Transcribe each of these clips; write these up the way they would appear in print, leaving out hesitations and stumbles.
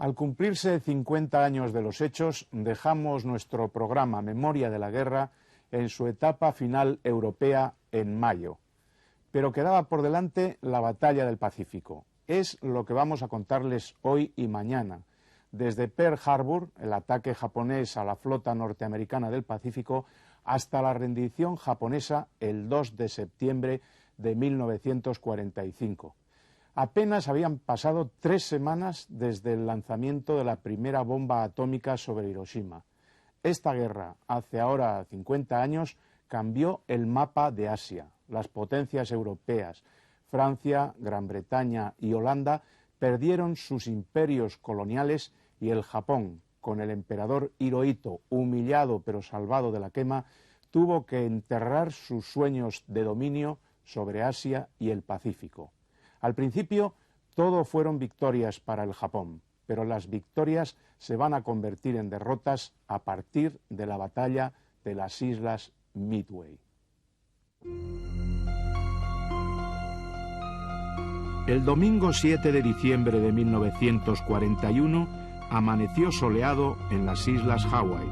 Al cumplirse 50 años de los hechos, dejamos nuestro programa Memoria de la Guerra en su etapa final europea en mayo. Pero quedaba por delante la batalla del Pacífico. Es lo que vamos a contarles hoy y mañana. Desde Pearl Harbor, el ataque japonés a la flota norteamericana del Pacífico, hasta la rendición japonesa el 2 de septiembre de 1945. Apenas habían pasado 3 semanas desde el lanzamiento de la primera bomba atómica sobre Hiroshima. Esta guerra, hace ahora 50 años, cambió el mapa de Asia. Las potencias europeas, Francia, Gran Bretaña y Holanda, perdieron sus imperios coloniales y el Japón, con el emperador Hirohito, humillado pero salvado de la quema, tuvo que enterrar sus sueños de dominio sobre Asia y el Pacífico. Al principio, todo fueron victorias para el Japón, pero las victorias se van a convertir en derrotas a partir de la batalla de las Islas Midway. El domingo 7 de diciembre de 1941 amaneció soleado en las Islas Hawái.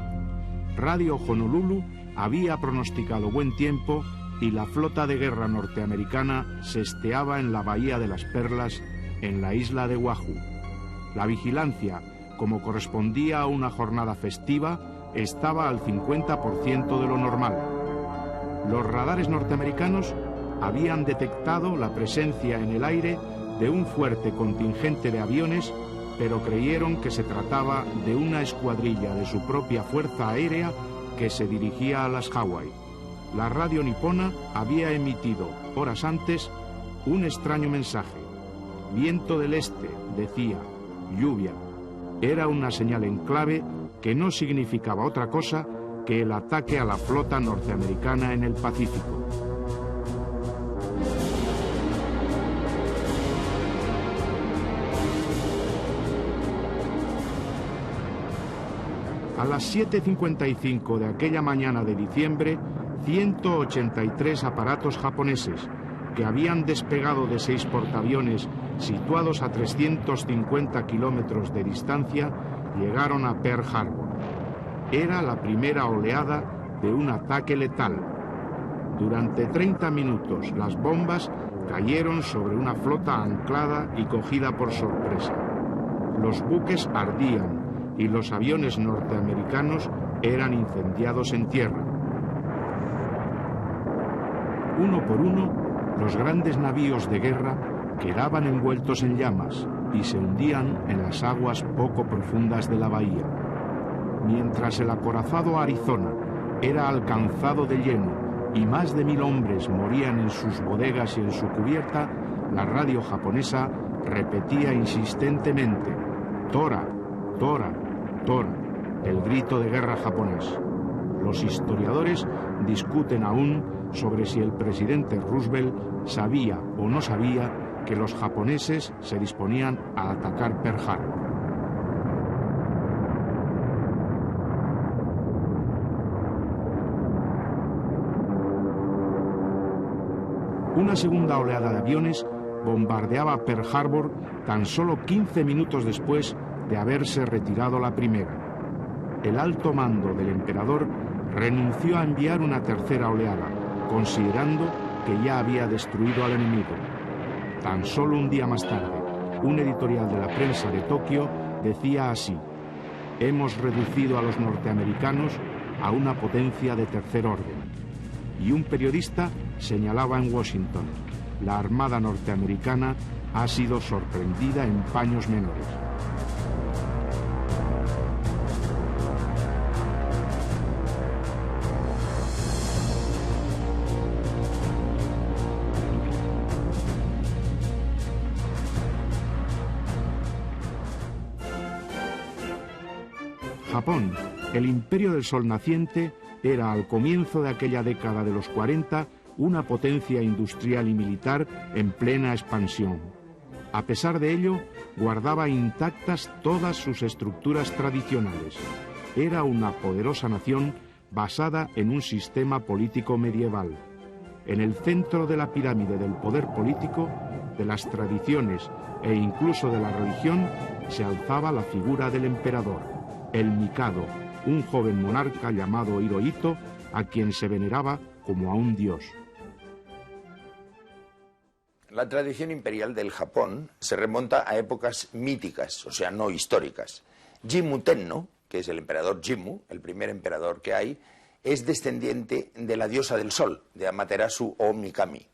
Radio Honolulu había pronosticado buen tiempo y la flota de guerra norteamericana se esteaba en la Bahía de las Perlas, en la isla de Oahu. La vigilancia, como correspondía a una jornada festiva, estaba al 50% de lo normal. Los radares norteamericanos habían detectado la presencia en el aire de un fuerte contingente de aviones, pero creyeron que se trataba de una escuadrilla de su propia fuerza aérea que se dirigía a las Hawái. La radio nipona había emitido, horas antes, un extraño mensaje. Viento del este, decía, lluvia. Era una señal en clave que no significaba otra cosa que el ataque a la flota norteamericana en el Pacífico. A las 7:55 de aquella mañana de diciembre, 183 aparatos japoneses, que habían despegado de 6 portaaviones situados a 350 kilómetros de distancia, llegaron a Pearl Harbor. Era la primera oleada de un ataque letal. Durante 30 minutos las bombas cayeron sobre una flota anclada y cogida por sorpresa. Los buques ardían y los aviones norteamericanos eran incendiados en tierra. Uno por uno, los grandes navíos de guerra quedaban envueltos en llamas y se hundían en las aguas poco profundas de la bahía. Mientras el acorazado Arizona era alcanzado de lleno y más de 1000 hombres morían en sus bodegas y en su cubierta, la radio japonesa repetía insistentemente: Tora, Tora, Tora, el grito de guerra japonés. Los historiadores discuten aún sobre si el presidente Roosevelt sabía o no sabía que los japoneses se disponían a atacar Pearl Harbor. Una segunda oleada de aviones bombardeaba Pearl Harbor tan solo 15 minutos después de haberse retirado la primera. El alto mando del emperador renunció a enviar una tercera oleada, considerando que ya había destruido al enemigo. Tan solo un día más tarde, un editorial de la prensa de Tokio decía así: hemos reducido a los norteamericanos a una potencia de tercer orden. Y un periodista señalaba en Washington: la armada norteamericana ha sido sorprendida en paños menores. Japón, el imperio del sol naciente, era al comienzo de aquella década de los 40 una potencia industrial y militar en plena expansión. A pesar de ello, guardaba intactas todas sus estructuras tradicionales. Era una poderosa nación basada en un sistema político medieval. En el centro de la pirámide del poder político de las tradiciones e incluso de la religión, se alzaba la figura del emperador, el Mikado, un joven monarca llamado Hirohito, a quien se veneraba como a un dios. La tradición imperial del Japón se remonta a épocas míticas, o sea, no históricas. Jimmu Tenno, que es el emperador Jimmu, el primer emperador que hay, es descendiente de la diosa del sol, de Amaterasu o Mikami.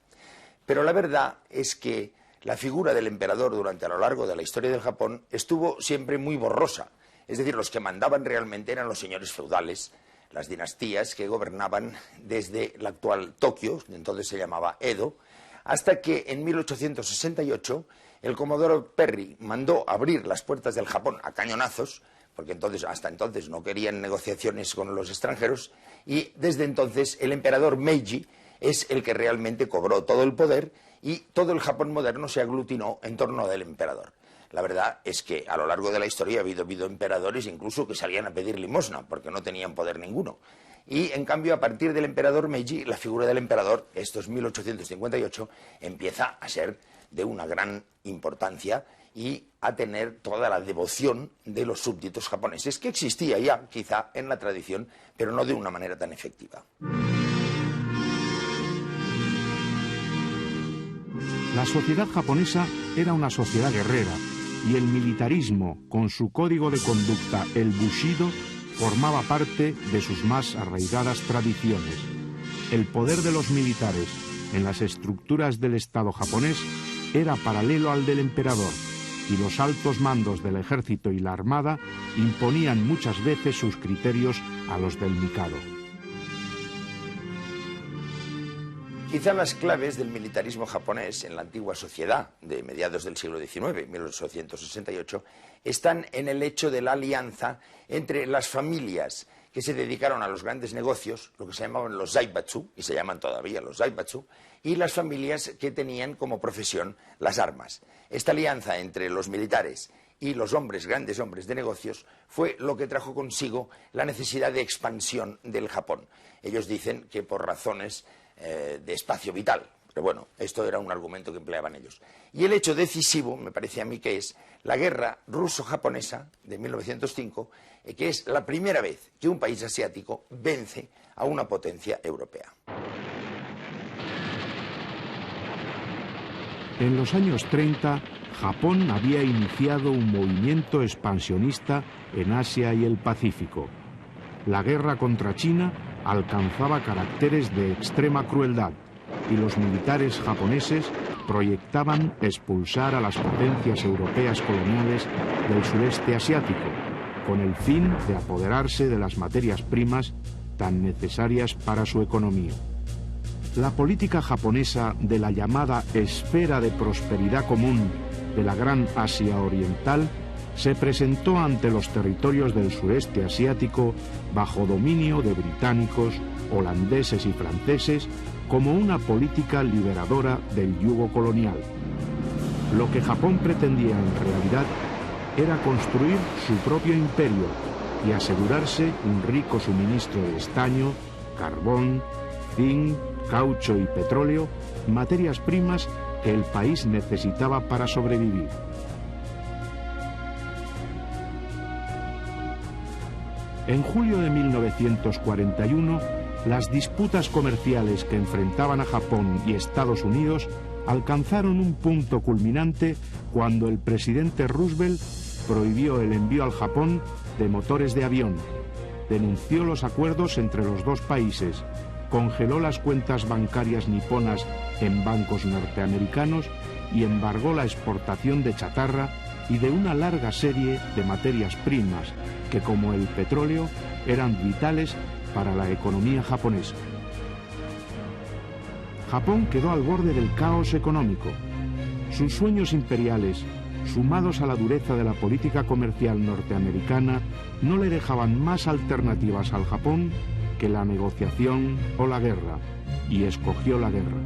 Pero la verdad es que la figura del emperador durante a lo largo de la historia del Japón estuvo siempre muy borrosa. Es decir, los que mandaban realmente eran los señores feudales, las dinastías que gobernaban desde la actual Tokio, entonces se llamaba Edo, hasta que en 1868 el comodoro Perry mandó abrir las puertas del Japón a cañonazos, porque hasta entonces no querían negociaciones con los extranjeros, y desde entonces el emperador Meiji es el que realmente cobró todo el poder y todo el Japón moderno se aglutinó en torno del emperador. La verdad es que a lo largo de la historia ha habido emperadores incluso que salían a pedir limosna porque no tenían poder ninguno. Y en cambio a partir del emperador Meiji la figura del emperador, esto es 1858, empieza a ser de una gran importancia y a tener toda la devoción de los súbditos japoneses, que existía ya quizá en la tradición, pero no de una manera tan efectiva. La sociedad japonesa era una sociedad guerrera y el militarismo, con su código de conducta, el Bushido, formaba parte de sus más arraigadas tradiciones. El poder de los militares en las estructuras del Estado japonés era paralelo al del emperador, y los altos mandos del ejército y la armada imponían muchas veces sus criterios a los del Mikado. Quizá las claves del militarismo japonés en la antigua sociedad de mediados del siglo XIX, 1868, están en el hecho de la alianza entre las familias que se dedicaron a los grandes negocios, lo que se llamaban los zaibatsu, y se llaman todavía los zaibatsu, y las familias que tenían como profesión las armas. Esta alianza entre los militares y los grandes hombres de negocios, fue lo que trajo consigo la necesidad de expansión del Japón. Ellos dicen que por razones de espacio vital, pero bueno, esto era un argumento que empleaban ellos. Y el hecho decisivo, me parece a mí, que es la guerra ruso-japonesa de 1905, que es la primera vez que un país asiático vence a una potencia europea. En los años 30, Japón había iniciado un movimiento expansionista en Asia y el Pacífico. La guerra contra China alcanzaba caracteres de extrema crueldad y los militares japoneses proyectaban expulsar a las potencias europeas coloniales del sureste asiático, con el fin de apoderarse de las materias primas tan necesarias para su economía. La política japonesa de la llamada esfera de prosperidad común de la Gran Asia Oriental se presentó ante los territorios del sureste asiático bajo dominio de británicos, holandeses y franceses como una política liberadora del yugo colonial. Lo que Japón pretendía en realidad era construir su propio imperio y asegurarse un rico suministro de estaño, carbón, zinc, caucho y petróleo, materias primas que el país necesitaba para sobrevivir. En julio de 1941, las disputas comerciales que enfrentaban a Japón y Estados Unidos alcanzaron un punto culminante cuando el presidente Roosevelt prohibió el envío al Japón de motores de avión, denunció los acuerdos entre los dos países, congeló las cuentas bancarias niponas en bancos norteamericanos y embargó la exportación de chatarra y de una larga serie de materias primas que, como el petróleo, eran vitales para la economía japonesa. Japón quedó al borde del caos económico. Sus sueños imperiales, sumados a la dureza de la política comercial norteamericana, no le dejaban más alternativas al Japón que la negociación o la guerra, y escogió la guerra.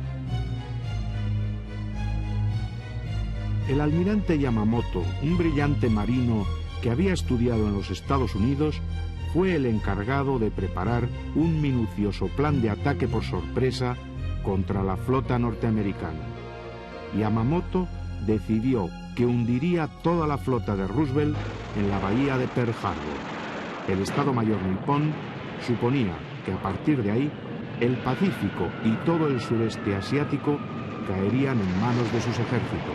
El almirante Yamamoto, un brillante marino que había estudiado en los Estados Unidos, fue el encargado de preparar un minucioso plan de ataque por sorpresa contra la flota norteamericana. Yamamoto decidió que hundiría toda la flota de Roosevelt en la bahía de Pearl Harbor. El Estado Mayor nipón suponía que a partir de ahí el Pacífico y todo el sureste asiático caerían en manos de sus ejércitos.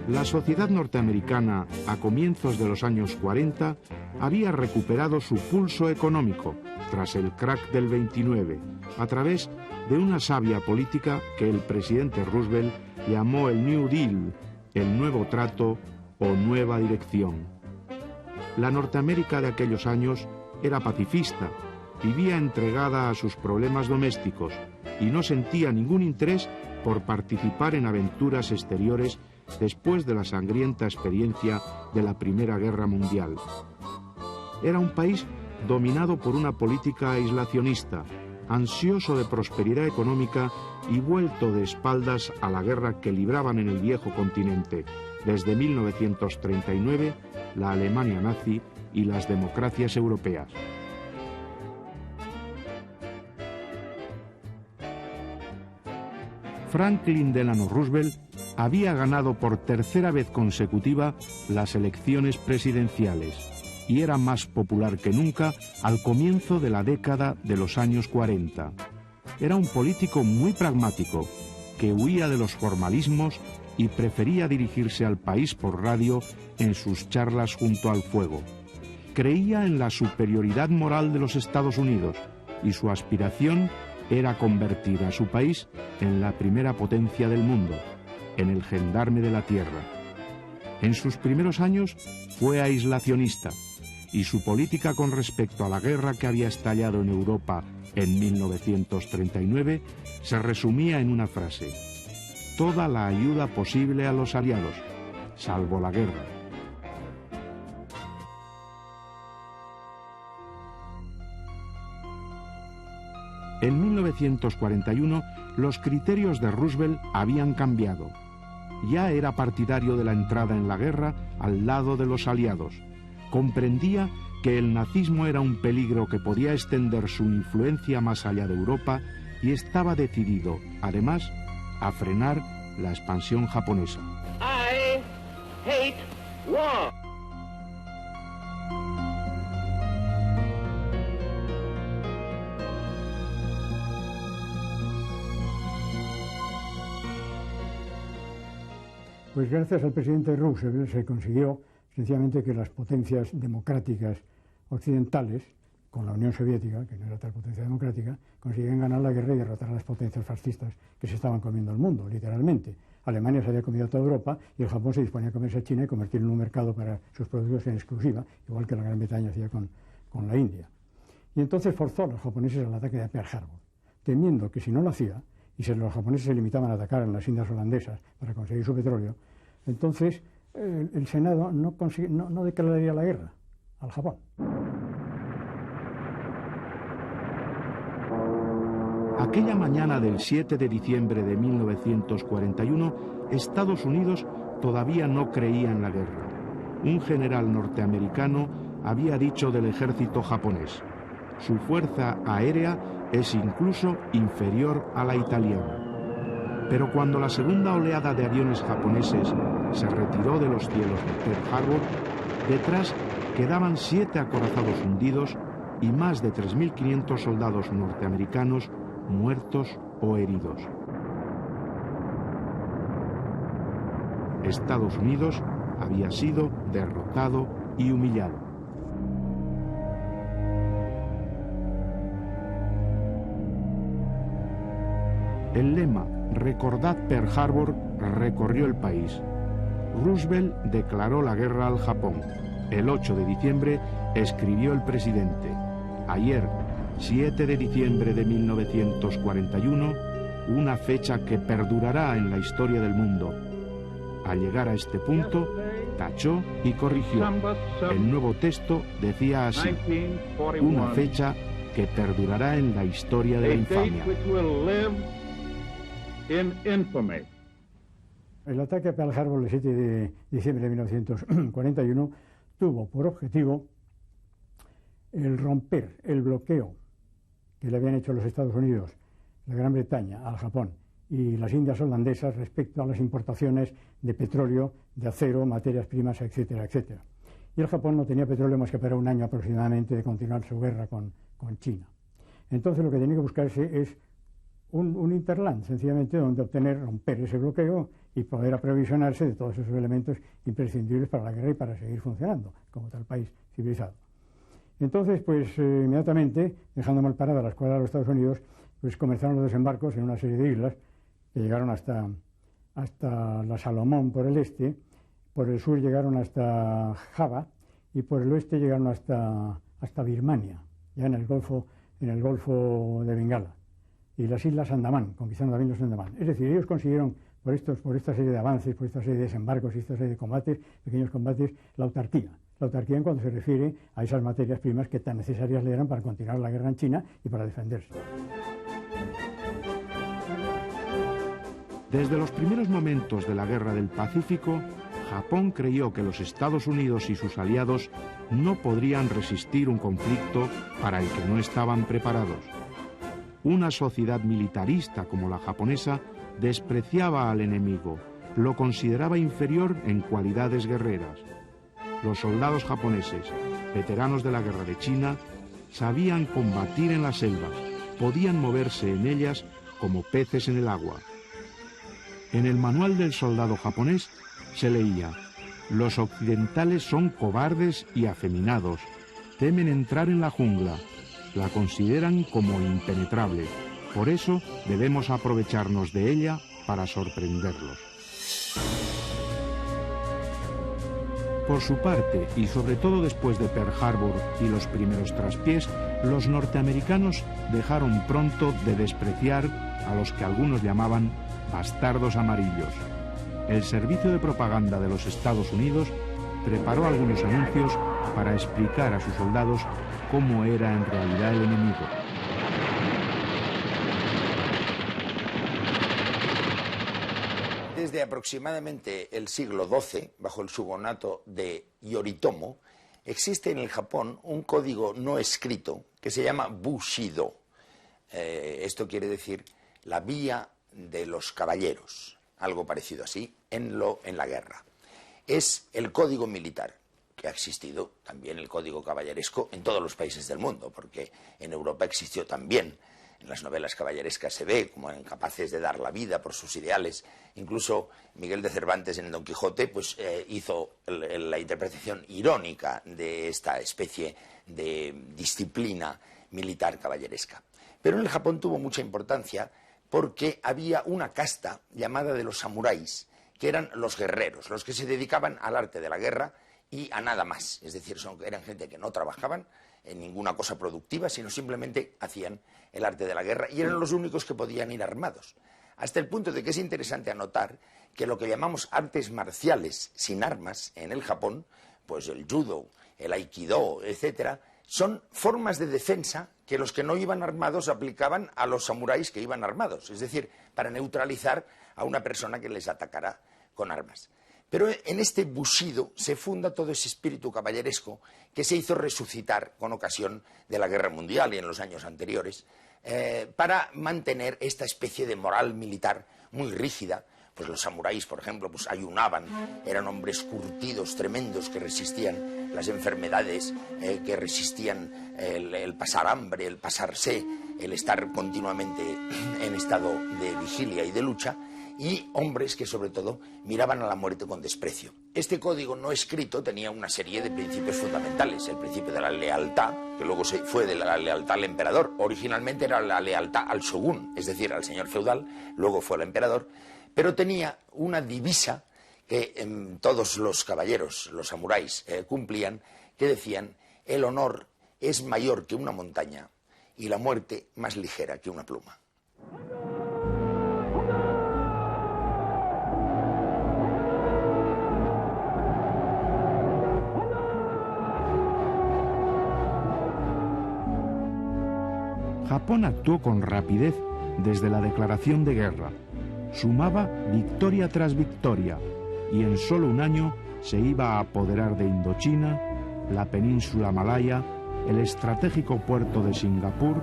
La sociedad norteamericana, a comienzos de los años 40, había recuperado su pulso económico tras el crack del 29, a través de una sabia política que el presidente Roosevelt llamó el New Deal, el nuevo trato o nueva dirección. La Norteamérica de aquellos años era pacifista, vivía entregada a sus problemas domésticos y no sentía ningún interés por participar en aventuras exteriores después de la sangrienta experiencia de la Primera Guerra Mundial. Era un país dominado por una política aislacionista, ansioso de prosperidad económica y vuelto de espaldas a la guerra que libraban en el viejo continente, desde 1939, la Alemania nazi y las democracias europeas. Franklin Delano Roosevelt había ganado por tercera vez consecutiva las elecciones presidenciales y era más popular que nunca al comienzo de la década de los años 40. Era un político muy pragmático, que huía de los formalismos y prefería dirigirse al país por radio en sus charlas junto al fuego. Creía en la superioridad moral de los Estados Unidos y su aspiración era convertir a su país en la primera potencia del mundo, en el gendarme de la tierra. En sus primeros años fue aislacionista y su política con respecto a la guerra que había estallado en Europa en 1939 se resumía en una frase: toda la ayuda posible a los aliados, salvo la guerra. En 1941, los criterios de Roosevelt habían cambiado. Ya era partidario de la entrada en la guerra al lado de los aliados. Comprendía que el nazismo era un peligro que podía extender su influencia más allá de Europa y estaba decidido, además, a frenar la expansión japonesa. I hate war. Pues gracias al presidente Roosevelt se consiguió sencillamente que las potencias democráticas occidentales, con la Unión Soviética, que no era tal potencia democrática, consiguieron ganar la guerra y derrotar a las potencias fascistas que se estaban comiendo el mundo, literalmente. Alemania se había comido a toda Europa y el Japón se disponía a comerse a China y convertirlo en un mercado para sus productos en exclusiva, igual que la Gran Bretaña hacía con la India. Y entonces forzó a los japoneses al ataque de Pearl Harbor, temiendo que si no lo hacía, y si los japoneses se limitaban a atacar en las Indias holandesas para conseguir su petróleo, entonces el Senado no declararía la guerra al Japón. Aquella mañana del 7 de diciembre de 1941, Estados Unidos todavía no creía en la guerra. Un general norteamericano había dicho del ejército japonés: su fuerza aérea es incluso inferior a la italiana. Pero cuando la segunda oleada de aviones japoneses se retiró de los cielos de Pearl Harbor, detrás quedaban 7 acorazados hundidos y más de 3.500 soldados norteamericanos muertos o heridos. Estados Unidos había sido derrotado y humillado. El lema "Recordad Pearl Harbor" recorrió el país. Roosevelt declaró la guerra al Japón. El 8 de diciembre escribió el presidente: ayer, 7 de diciembre de 1941, una fecha que perdurará en la historia del mundo. Al llegar a este punto, tachó y corrigió. El nuevo texto decía así: una fecha que perdurará en la historia de la infamia. El ataque a Pearl Harbor el 7 de diciembre de 1941 tuvo por objetivo el romper el bloqueo que le habían hecho los Estados Unidos, la Gran Bretaña, al Japón y las Indias holandesas respecto a las importaciones de petróleo, de acero, materias primas, etcétera, etcétera. Y el Japón no tenía petróleo más que para un año aproximadamente de continuar su guerra con China. Entonces lo que tenía que buscarse es un interland, sencillamente, donde romper ese bloqueo y poder aprovisionarse de todos esos elementos imprescindibles para la guerra y para seguir funcionando como tal país civilizado. Entonces, pues inmediatamente, dejando mal parada la escuadra de los Estados Unidos, pues comenzaron los desembarcos en una serie de islas que llegaron hasta la Salomón por el este, por el sur llegaron hasta Java y por el oeste llegaron hasta Birmania, ya en el Golfo de Bengala, y las Islas Andamán, conquistaron también los Andamán. Es decir, ellos consiguieron, por esta serie de avances, por esta serie de desembarcos y esta serie de combates, pequeños combates, la autarquía. La autarquía en cuanto se refiere a esas materias primas que tan necesarias le eran para continuar la guerra en China y para defenderse. Desde los primeros momentos de la Guerra del Pacífico, Japón creyó que los Estados Unidos y sus aliados no podrían resistir un conflicto para el que no estaban preparados. Una sociedad militarista como la japonesa despreciaba al enemigo, lo consideraba inferior en cualidades guerreras. Los soldados japoneses, veteranos de la Guerra de China, sabían combatir en las selvas, podían moverse en ellas como peces en el agua. En el manual del soldado japonés se leía: los occidentales son cobardes y afeminados, temen entrar en la jungla, la consideran como impenetrable, por eso debemos aprovecharnos de ella para sorprenderlos. Por su parte, y sobre todo después de Pearl Harbor y los primeros traspiés, los norteamericanos dejaron pronto de despreciar a los que algunos llamaban bastardos amarillos. El servicio de propaganda de los Estados Unidos preparó algunos anuncios para explicar a sus soldados cómo era en realidad el enemigo. Desde aproximadamente el siglo XII, bajo el shogunato de Yoritomo, existe en el Japón un código no escrito que se llama Bushido. Esto quiere decir la vía de los caballeros, algo parecido así, en la guerra. Es el código militar, que ha existido también el código caballeresco en todos los países del mundo, porque en Europa existió también. En las novelas caballerescas se ve como incapaces de dar la vida por sus ideales. Incluso Miguel de Cervantes en Don Quijote pues, hizo la interpretación irónica de esta especie de disciplina militar caballeresca. Pero en el Japón tuvo mucha importancia porque había una casta llamada de los samuráis, que eran los guerreros, los que se dedicaban al arte de la guerra y a nada más. Es decir, eran gente que no trabajaban en ninguna cosa productiva, sino simplemente hacían el arte de la guerra y eran los únicos que podían ir armados. Hasta el punto de que es interesante anotar que lo que llamamos artes marciales sin armas en el Japón, pues el judo, el aikido, etcétera, son formas de defensa que los que no iban armados aplicaban a los samuráis que iban armados, es decir, para neutralizar a una persona que les atacara con armas. Pero en este bushido se funda todo ese espíritu caballeresco que se hizo resucitar con ocasión de la Guerra Mundial y en los años anteriores, para mantener esta especie de moral militar muy rígida. Pues los samuráis, por ejemplo, pues ayunaban, eran hombres curtidos, tremendos, que resistían las enfermedades, que resistían el pasar hambre, el pasar sed, el estar continuamente en estado de vigilia y de lucha, y hombres que sobre todo miraban a la muerte con desprecio. Este código no escrito tenía una serie de principios fundamentales: el principio de la lealtad, que luego fue de la lealtad al emperador. Originalmente era la lealtad al shogun, es decir, al señor feudal, luego fue al emperador, pero tenía una divisa que todos los caballeros, los samuráis, cumplían, que decían: el honor es mayor que una montaña y la muerte más ligera que una pluma. Japón actuó con rapidez desde la declaración de guerra. Sumaba victoria tras victoria y en solo un año se iba a apoderar de Indochina, la península malaya, el estratégico puerto de Singapur,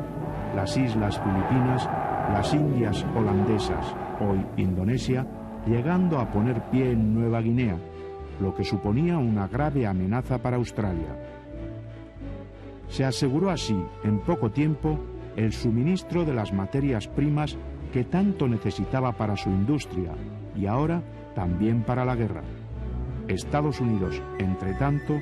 las islas Filipinas, las Indias holandesas, hoy Indonesia, llegando a poner pie en Nueva Guinea, lo que suponía una grave amenaza para Australia. Se aseguró así, en poco tiempo, el suministro de las materias primas que tanto necesitaba para su industria y ahora también para la guerra. Estados Unidos, entre tanto,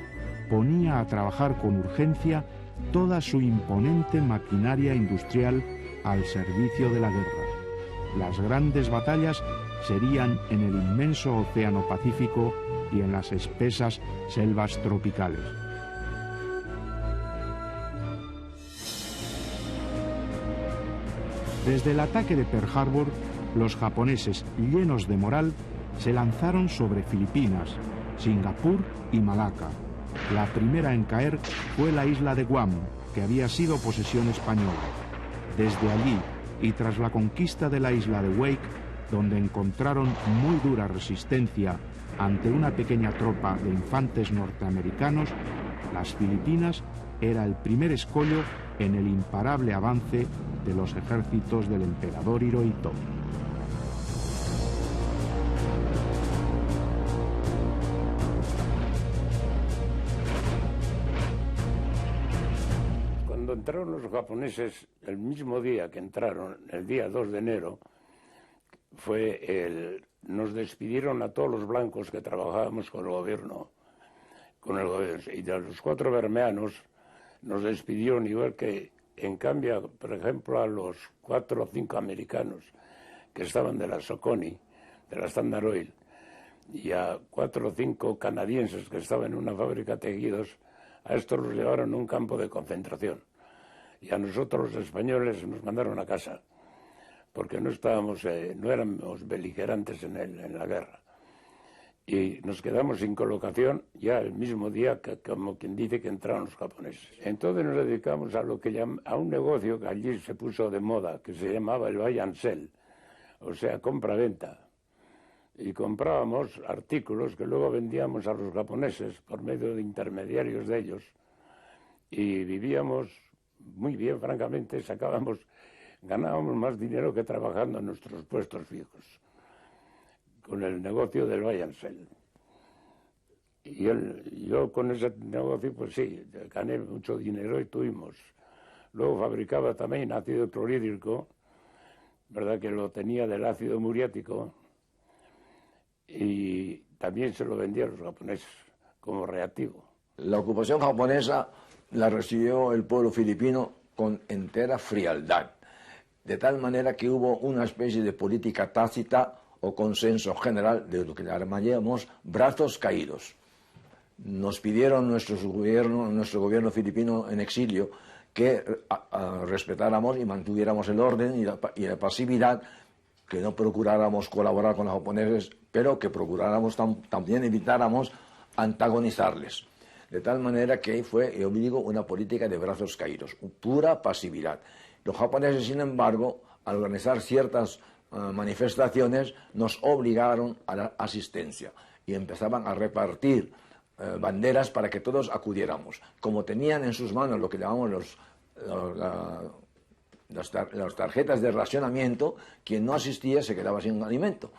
ponía a trabajar con urgencia toda su imponente maquinaria industrial al servicio de la guerra. Las grandes batallas serían en el inmenso Océano Pacífico y en las espesas selvas tropicales. Desde el ataque de Pearl Harbor, los japoneses, llenos de moral, se lanzaron sobre Filipinas, Singapur y Malaca. La primera en caer fue la isla de Guam, que había sido posesión española. Desde allí, y tras la conquista de la isla de Wake, donde encontraron muy dura resistencia ante una pequeña tropa de infantes norteamericanos, las Filipinas era el primer escollo en el imparable avance de los ejércitos del emperador Hirohito. Cuando entraron los japoneses, el mismo día que entraron, el día 2 de enero, nos despidieron a todos los blancos que trabajábamos con el gobierno. Y de los 4 bermeanos nos despidieron igual que, en cambio, por ejemplo, a los 4 o 5 americanos que estaban de la Socony, de la Standard Oil, y a 4 o 5 canadienses que estaban en una fábrica de tejidos, a estos los llevaron a un campo de concentración. Y a nosotros los españoles nos mandaron a casa, porque no éramos beligerantes en la guerra. Y nos quedamos sin colocación ya el mismo día que, como quien dice, que entraron los japoneses. Entonces nos dedicamos a a un negocio que allí se puso de moda, que se llamaba el buy and sell, o sea, compra-venta. Y comprábamos artículos que luego vendíamos a los japoneses por medio de intermediarios de ellos. Y vivíamos muy bien, francamente, ganábamos más dinero que trabajando en nuestros puestos fijos, con el negocio del buy and sell. Y yo con ese negocio, pues sí, gané mucho dinero y tuvimos. Luego fabricaba también ácido clorhídrico, verdad que lo tenía del ácido muriático, y también se lo vendía a los japoneses como reactivo. La ocupación japonesa la recibió el pueblo filipino con entera frialdad, de tal manera que hubo una especie de política tácita o consenso general de lo que llamaríamos brazos caídos. Nos pidieron nuestro gobierno filipino en exilio que respetáramos y mantuviéramos el orden y la pasividad, que no procuráramos colaborar con los japoneses, pero que procuráramos también evitáramos antagonizarles. De tal manera que fue, yo digo, una política de brazos caídos, pura pasividad. Los japoneses, sin embargo, al organizar ciertas manifestaciones, nos obligaron a la asistencia y empezaban a repartir banderas para que todos acudiéramos. Como tenían en sus manos lo que llamamos las tarjetas de racionamiento, quien no asistía se quedaba sin alimento.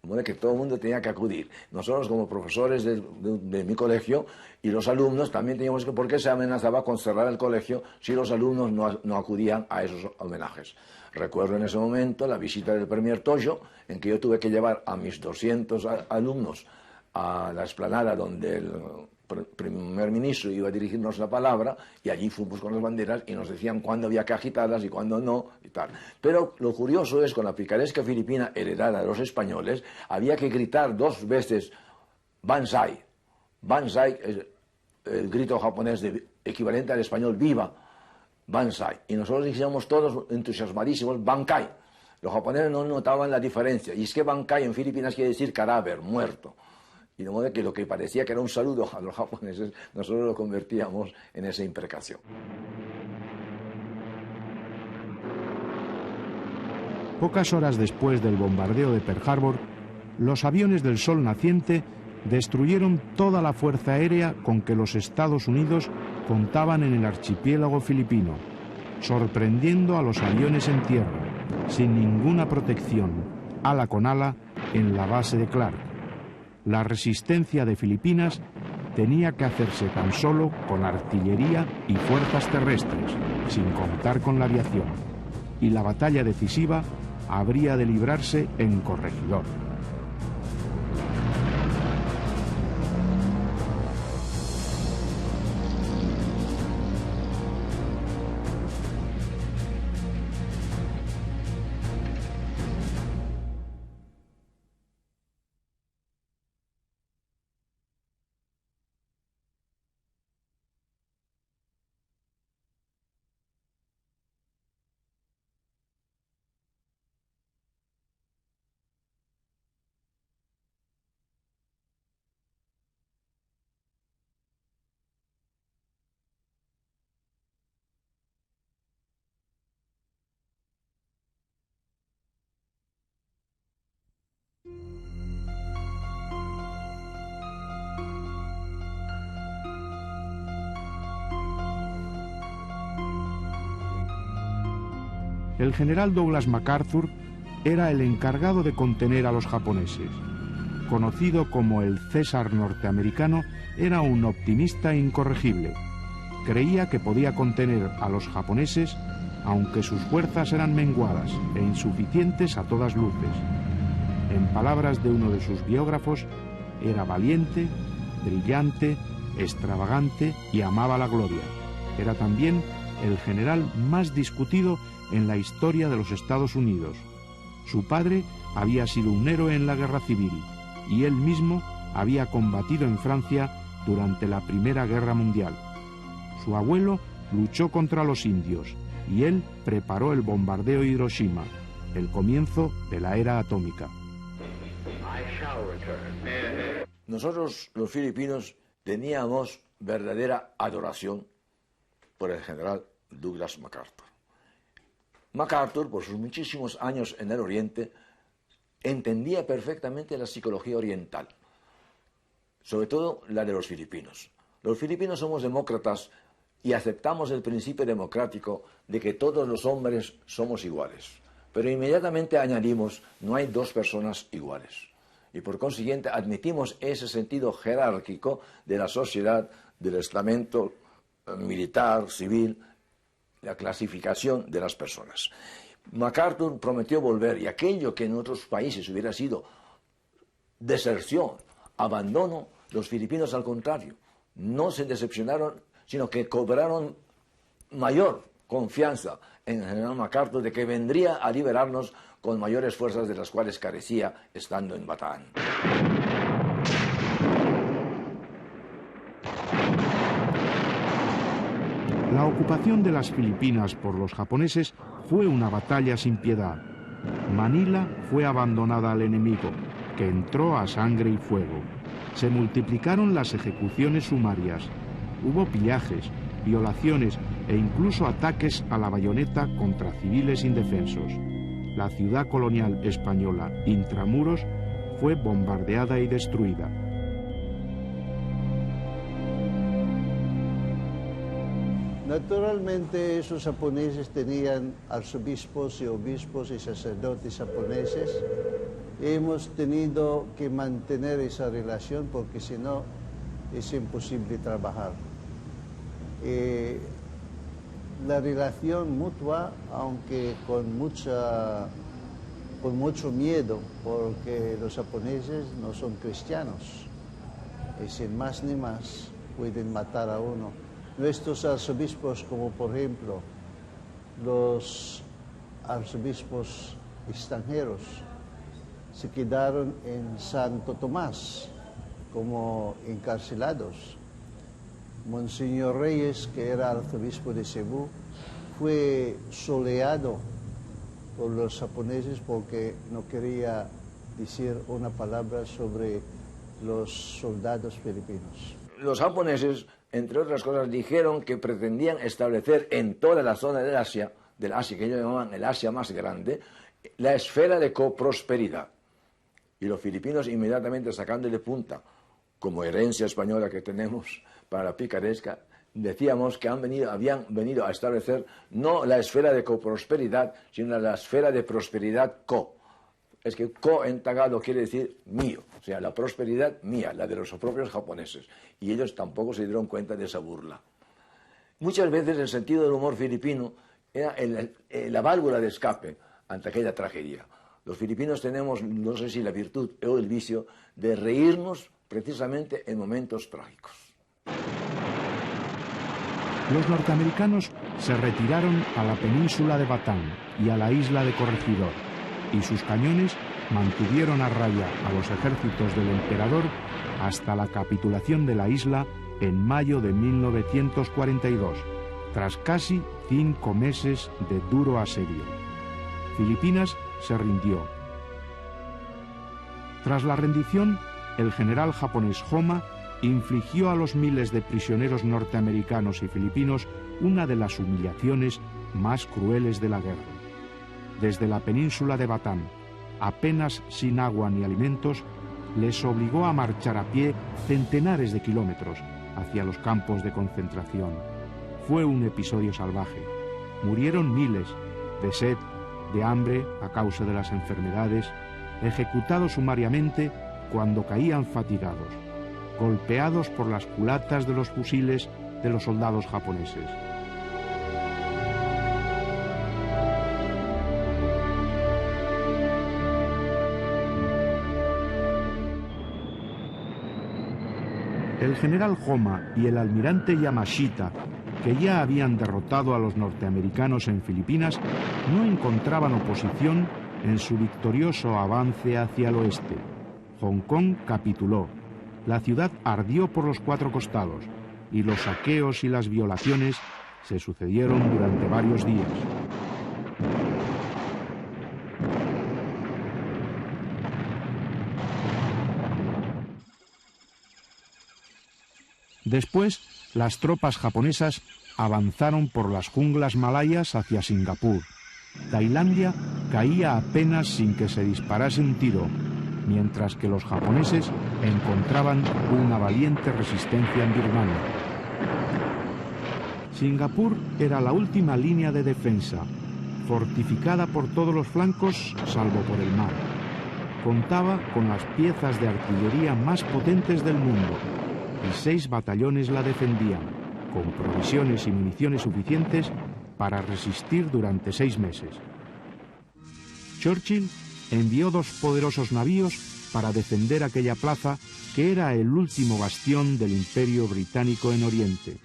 De modo que todo el mundo tenía que acudir. Nosotros, como profesores de mi colegio, y los alumnos también teníamos que, porque se amenazaba con cerrar el colegio si los alumnos no acudían a esos homenajes. Recuerdo en ese momento la visita del Premier Tojo, en que yo tuve que llevar a mis 200 alumnos a la explanada donde el primer ministro iba a dirigirnos la palabra, y allí fuimos con las banderas y nos decían cuándo había que agitarlas y cuándo no y tal. Pero lo curioso es, con la picaresca filipina heredada de los españoles, había que gritar 2 veces Banzai. Banzai es el grito japonés equivalente al español viva, Banzai. Y nosotros decíamos todos entusiasmadísimos Bankai. Los japoneses no notaban la diferencia, y es que Bankai en Filipinas quiere decir cadáver, muerto. Y de modo que lo que parecía que era un saludo a los japoneses, nosotros lo convertíamos en esa imprecación. Pocas horas después del bombardeo de Pearl Harbor, los aviones del Sol naciente destruyeron toda la fuerza aérea con que los Estados Unidos contaban en el archipiélago filipino, sorprendiendo a los aviones en tierra, sin ninguna protección, ala con ala, en la base de Clark. La resistencia de Filipinas tenía que hacerse tan solo con artillería y fuerzas terrestres, sin contar con la aviación, y la batalla decisiva habría de librarse en Corregidor. El general Douglas MacArthur era el encargado de contener a los japoneses. Conocido como el César norteamericano, era un optimista incorregible. Creía que podía contener a los japoneses, aunque sus fuerzas eran menguadas e insuficientes a todas luces. En palabras de uno de sus biógrafos, era valiente, brillante, extravagante y amaba la gloria. Era también el general más discutido en la historia de los Estados Unidos. Su padre había sido un héroe en la Guerra Civil y él mismo había combatido en Francia durante la Primera Guerra Mundial. Su abuelo luchó contra los indios y él preparó el bombardeo de Hiroshima, el comienzo de la era atómica. Nosotros, los filipinos, teníamos verdadera adoración por el general Douglas MacArthur. MacArthur, por sus muchísimos años en el Oriente, entendía perfectamente la psicología oriental, sobre todo la de los filipinos. Los filipinos somos demócratas y aceptamos el principio democrático de que todos los hombres somos iguales. Pero inmediatamente añadimos, no hay dos personas iguales. Y por consiguiente admitimos ese sentido jerárquico de la sociedad, del estamento militar, civil, la clasificación de las personas. MacArthur prometió volver, y aquello que en otros países hubiera sido deserción, abandono, los filipinos al contrario, no se decepcionaron, sino que cobraron mayor confianza en el general MacArthur de que vendría a liberarnos con mayores fuerzas de las cuales carecía estando en Bataan. La ocupación de las Filipinas por los japoneses fue una batalla sin piedad. Manila fue abandonada al enemigo, que entró a sangre y fuego. Se multiplicaron las ejecuciones sumarias. Hubo pillajes, violaciones e incluso ataques a la bayoneta contra civiles indefensos. La ciudad colonial española, Intramuros, fue bombardeada y destruida. Naturalmente, esos japoneses tenían arzobispos y obispos y sacerdotes japoneses. Hemos tenido que mantener esa relación porque si no es imposible trabajar. La relación mutua, aunque con mucho miedo, porque los japoneses no son cristianos y sin más ni más pueden matar a uno. Nuestros arzobispos, como por ejemplo los arzobispos extranjeros, se quedaron en Santo Tomás como encarcelados. Monseñor Reyes, que era arzobispo de Cebú, fue soleado por los japoneses porque no quería decir una palabra sobre los soldados filipinos. Los japoneses, entre otras cosas, dijeron que pretendían establecer en toda la zona del Asia que ellos llamaban el Asia más grande, la esfera de coprosperidad. Y los filipinos inmediatamente sacándole punta, como herencia española que tenemos para la picaresca, decíamos que habían venido a establecer no la esfera de coprosperidad, sino la esfera de prosperidad co. Es que co en tagalo quiere decir mío, o sea, la prosperidad mía, la de los propios japoneses. Y ellos tampoco se dieron cuenta de esa burla. Muchas veces el sentido del humor filipino era la válvula de escape ante aquella tragedia. Los filipinos tenemos, no sé si la virtud o el vicio, de reírnos precisamente en momentos trágicos. Los norteamericanos se retiraron a la península de Batán y a la isla de Corregidor, y sus cañones mantuvieron a raya a los ejércitos del emperador hasta la capitulación de la isla en mayo de 1942, tras casi 5 meses de duro asedio. Filipinas se rindió. Tras la rendición, el general japonés Homma infligió a los miles de prisioneros norteamericanos y filipinos una de las humillaciones más crueles de la guerra. Desde la península de Batán, apenas sin agua ni alimentos, les obligó a marchar a pie centenares de kilómetros hacia los campos de concentración. Fue un episodio salvaje. Murieron miles de sed, de hambre a causa de las enfermedades, ejecutados sumariamente cuando caían fatigados, golpeados por las culatas de los fusiles de los soldados japoneses. El general Homma y el almirante Yamashita, que ya habían derrotado a los norteamericanos en Filipinas, no encontraban oposición en su victorioso avance hacia el oeste. Hong Kong capituló, la ciudad ardió por los 4 costados y los saqueos y las violaciones se sucedieron durante varios días. Después, las tropas japonesas avanzaron por las junglas malayas hacia Singapur. Tailandia caía apenas sin que se disparase un tiro, mientras que los japoneses encontraban una valiente resistencia en Birmania. Singapur era la última línea de defensa, fortificada por todos los flancos salvo por el mar. Contaba con las piezas de artillería más potentes del mundo, y 6 batallones la defendían, con provisiones y municiones suficientes para resistir durante 6 meses. Churchill envió 2 poderosos navíos para defender aquella plaza que era el último bastión del Imperio Británico en Oriente.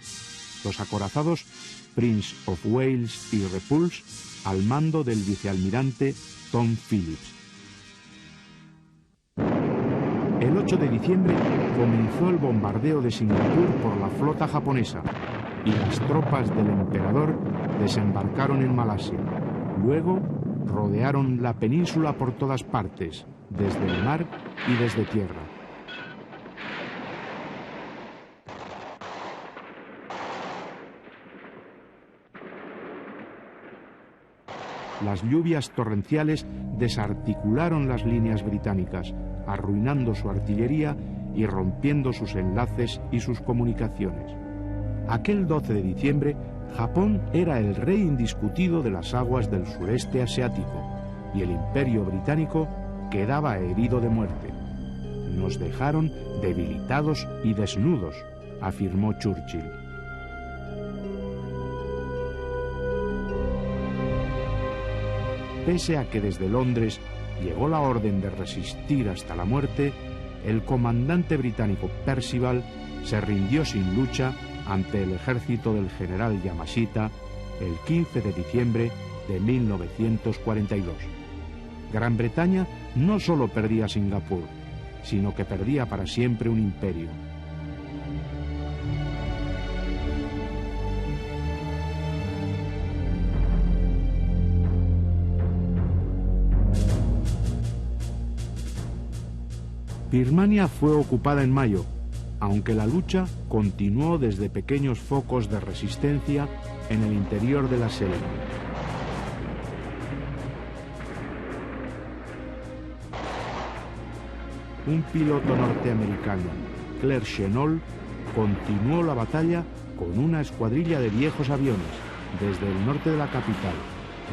Los acorazados Prince of Wales y Repulse, al mando del vicealmirante Tom Phillips. El 8 de diciembre comenzó el bombardeo de Singapur por la flota japonesa y las tropas del emperador desembarcaron en Malasia. Luego rodearon la península por todas partes, desde el mar y desde tierra. Las lluvias torrenciales desarticularon las líneas británicas, arruinando su artillería y rompiendo sus enlaces y sus comunicaciones. Aquel 12 de diciembre, Japón era el rey indiscutido de las aguas del sureste asiático y el Imperio Británico quedaba herido de muerte. Nos dejaron debilitados y desnudos, afirmó Churchill. Pese a que desde Londres llegó la orden de resistir hasta la muerte, el comandante británico Percival se rindió sin lucha ante el ejército del general Yamashita el 15 de diciembre de 1942. Gran Bretaña no solo perdía Singapur, sino que perdía para siempre un imperio. Birmania fue ocupada en mayo, aunque la lucha continuó desde pequeños focos de resistencia en el interior de la selva. un piloto norteamericano, Claire Chennault, continuó la batalla con una escuadrilla de viejos aviones desde el norte de la capital,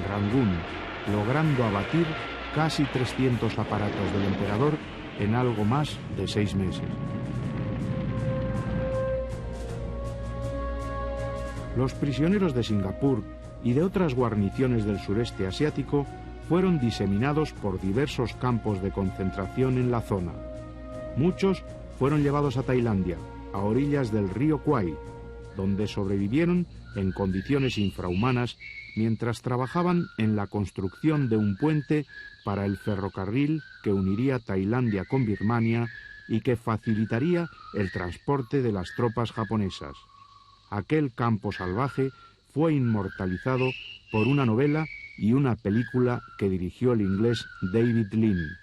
Rangún, logrando abatir casi 300 aparatos del emperador en algo más de 6 meses. Los prisioneros de Singapur y de otras guarniciones del sureste asiático fueron diseminados por diversos campos de concentración en la zona. Muchos fueron llevados a Tailandia, a orillas del río Kwai, donde sobrevivieron en condiciones infrahumanas mientras trabajaban en la construcción de un puente para el ferrocarril que uniría Tailandia con Birmania y que facilitaría el transporte de las tropas japonesas. Aquel campo salvaje fue inmortalizado por una novela y una película que dirigió el inglés David Lean.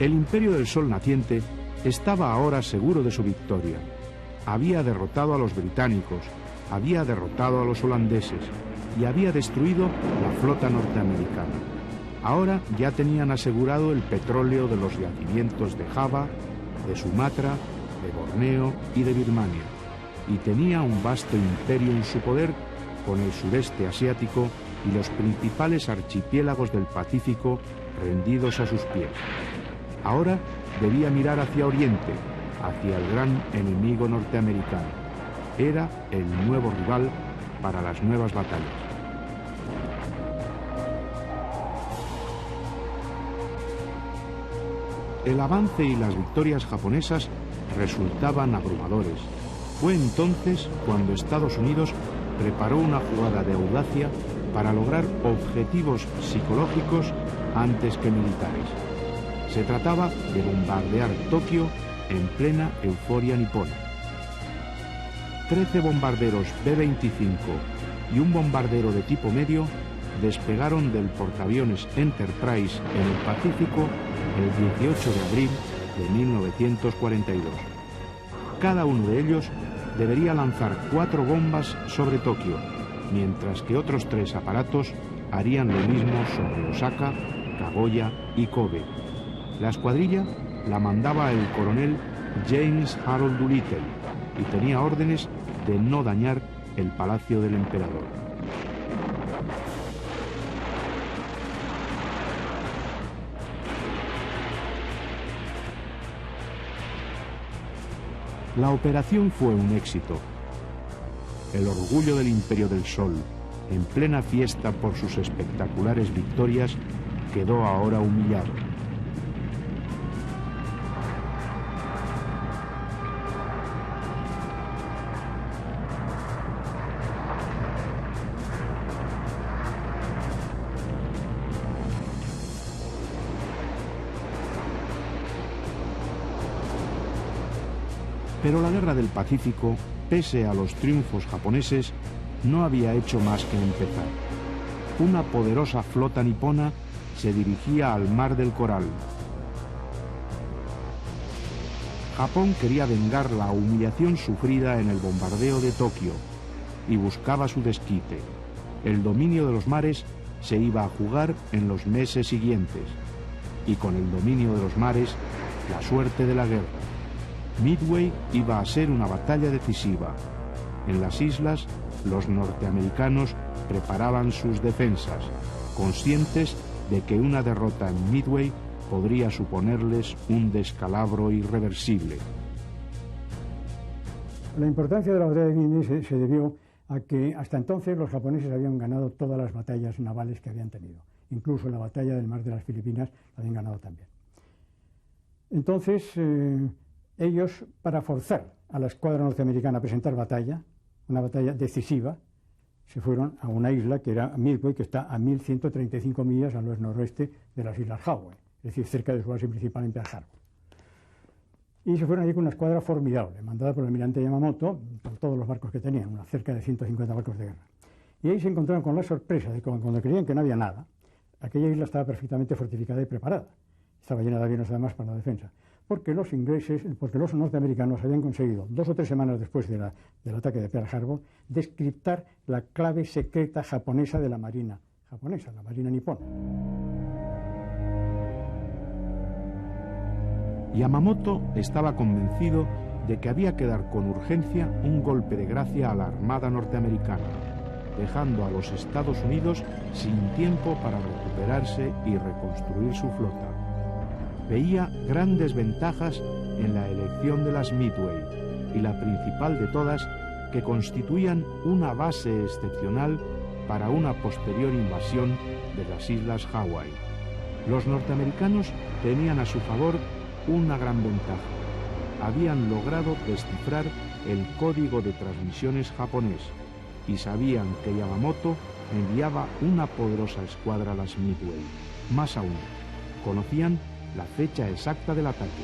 El Imperio del Sol naciente estaba ahora seguro de su victoria. Había derrotado a los británicos, había derrotado a los holandeses y había destruido la flota norteamericana. Ahora ya tenían asegurado el petróleo de los yacimientos de Java, de Sumatra, de Borneo y de Birmania, y tenía un vasto imperio en su poder con el sureste asiático y los principales archipiélagos del Pacífico rendidos a sus pies. Ahora debía mirar hacia Oriente, hacia el gran enemigo norteamericano. Era el nuevo rival para las nuevas batallas. El avance y las victorias japonesas resultaban abrumadores. Fue entonces cuando Estados Unidos preparó una jugada de audacia para lograr objetivos psicológicos antes que militares. Se trataba de bombardear Tokio en plena euforia nipona. 13 bombarderos B-25 y un bombardero de tipo medio despegaron del portaaviones Enterprise en el Pacífico el 18 de abril de 1942. Cada uno de ellos debería lanzar 4 bombas sobre Tokio, mientras que otros 3 aparatos harían lo mismo sobre Osaka, Kagoya y Kobe. La escuadrilla la mandaba el coronel James Harold Doolittle y tenía órdenes de no dañar el palacio del emperador. La operación fue un éxito. El orgullo del Imperio del Sol, en plena fiesta por sus espectaculares victorias, quedó ahora humillado. Pero la Guerra del Pacífico, pese a los triunfos japoneses, no había hecho más que empezar. Una poderosa flota nipona se dirigía al Mar del Coral. Japón quería vengar la humillación sufrida en el bombardeo de Tokio y buscaba su desquite. El dominio de los mares se iba a jugar en los meses siguientes, y con el dominio de los mares, la suerte de la guerra. Midway iba a ser una batalla decisiva. En las islas, los norteamericanos preparaban sus defensas, conscientes de que una derrota en Midway podría suponerles un descalabro irreversible. La importancia de la batalla de Midway se debió a que hasta entonces los japoneses habían ganado todas las batallas navales que habían tenido. Incluso la batalla del Mar de las Filipinas la habían ganado también. Entonces, ellos, para forzar a la escuadra norteamericana a presentar batalla, una batalla decisiva, se fueron a una isla que era Midway, que está a 1135 millas al noroeste de las Islas Hawaii, es decir, cerca de su base principal en Pearl Harbor. Y se fueron allí con una escuadra formidable, mandada por el almirante Yamamoto, con todos los barcos que tenían, cerca de 150 barcos de guerra. Y ahí se encontraron con la sorpresa de que cuando creían que no había nada, aquella isla estaba perfectamente fortificada y preparada. Estaba llena de aviones además para la defensa. Porque los norteamericanos habían conseguido, 2 o 3 semanas después del ataque de Pearl Harbor, descriptar la clave secreta japonesa de la marina japonesa, la marina nipona. Yamamoto estaba convencido de que había que dar con urgencia un golpe de gracia a la Armada norteamericana, dejando a los Estados Unidos sin tiempo para recuperarse y reconstruir su flota. Veía grandes ventajas en la elección de las Midway, y la principal de todas, que constituían una base excepcional para una posterior invasión de las Islas Hawaii. Los norteamericanos tenían a su favor una gran ventaja. Habían logrado descifrar el código de transmisiones japonés y sabían que Yamamoto enviaba una poderosa escuadra a las Midway. Más aún, conocían la fecha exacta del ataque,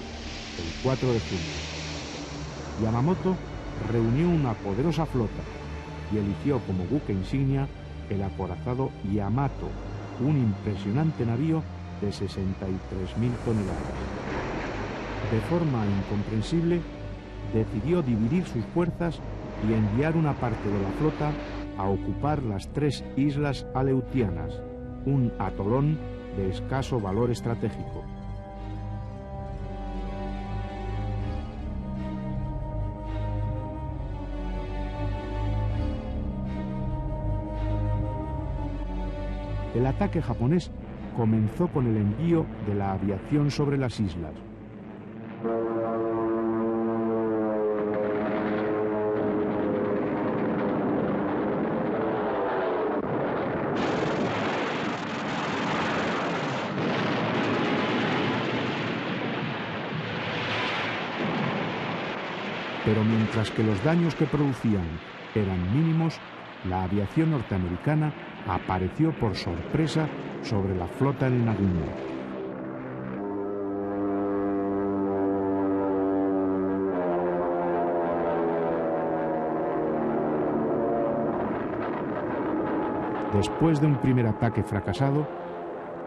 el 4 de junio. Yamamoto reunió una poderosa flota y eligió como buque insignia el acorazado Yamato, un impresionante navío de 63.000 toneladas. De forma incomprensible, decidió dividir sus fuerzas y enviar una parte de la flota a ocupar las 3 islas Aleutianas, un atolón de escaso valor estratégico. El ataque japonés comenzó con el envío de la aviación sobre las islas. Pero mientras que los daños que producían eran mínimos, la aviación norteamericana apareció por sorpresa sobre la flota en Nagumo. Después de un primer ataque fracasado,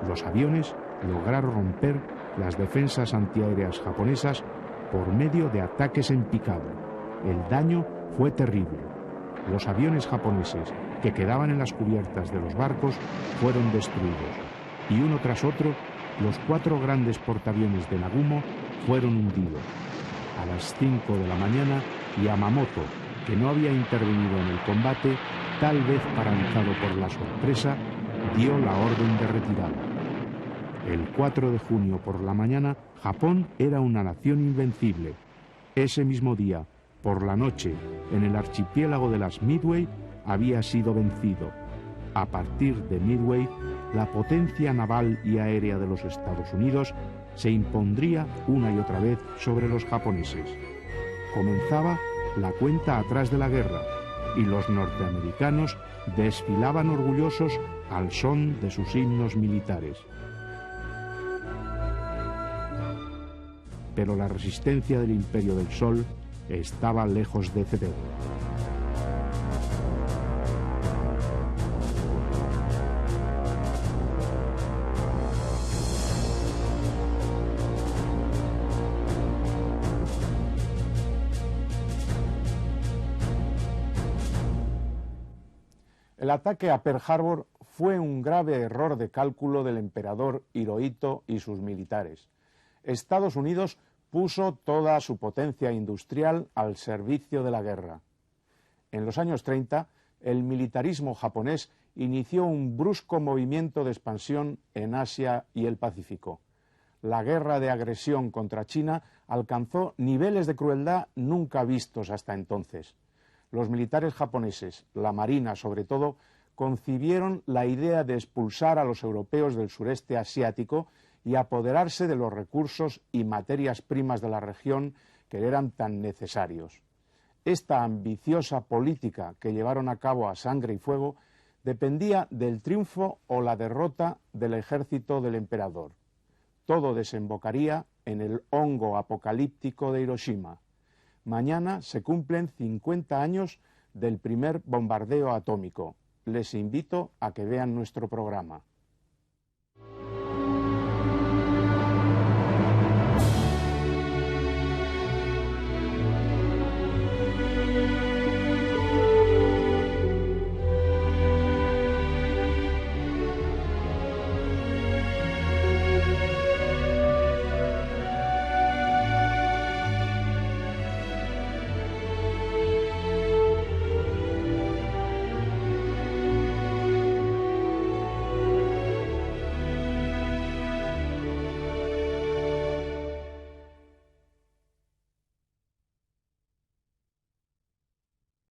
los aviones lograron romper las defensas antiaéreas japonesas por medio de ataques en picado. El daño fue terrible. Los aviones japoneses que quedaban en las cubiertas de los barcos fueron destruidos, y uno tras otro, los 4 grandes portaaviones de Nagumo fueron hundidos. A las 5 de la mañana, Yamamoto, que no había intervenido en el combate, tal vez paralizado por la sorpresa, dio la orden de retirada. El 4 de junio por la mañana, Japón era una nación invencible. Ese mismo día, por la noche, en el archipiélago de las Midway, había sido vencido. A partir de Midway, la potencia naval y aérea de los Estados Unidos se impondría una y otra vez sobre los japoneses. Comenzaba la cuenta atrás de la guerra, y los norteamericanos desfilaban orgullosos al son de sus himnos militares. Pero la resistencia del Imperio del Sol estaba lejos de ceder. El ataque a Pearl Harbor fue un grave error de cálculo del emperador Hirohito y sus militares. Estados Unidos puso toda su potencia industrial al servicio de la guerra. En los años 30, el militarismo japonés inició un brusco movimiento de expansión en Asia y el Pacífico. La guerra de agresión contra China alcanzó niveles de crueldad nunca vistos hasta entonces. Los militares japoneses, la marina sobre todo, concibieron la idea de expulsar a los europeos del sureste asiático y apoderarse de los recursos y materias primas de la región que eran tan necesarios. Esta ambiciosa política que llevaron a cabo a sangre y fuego dependía del triunfo o la derrota del ejército del emperador. Todo desembocaría en el hongo apocalíptico de Hiroshima. Mañana se cumplen 50 años del primer bombardeo atómico. Les invito a que vean nuestro programa.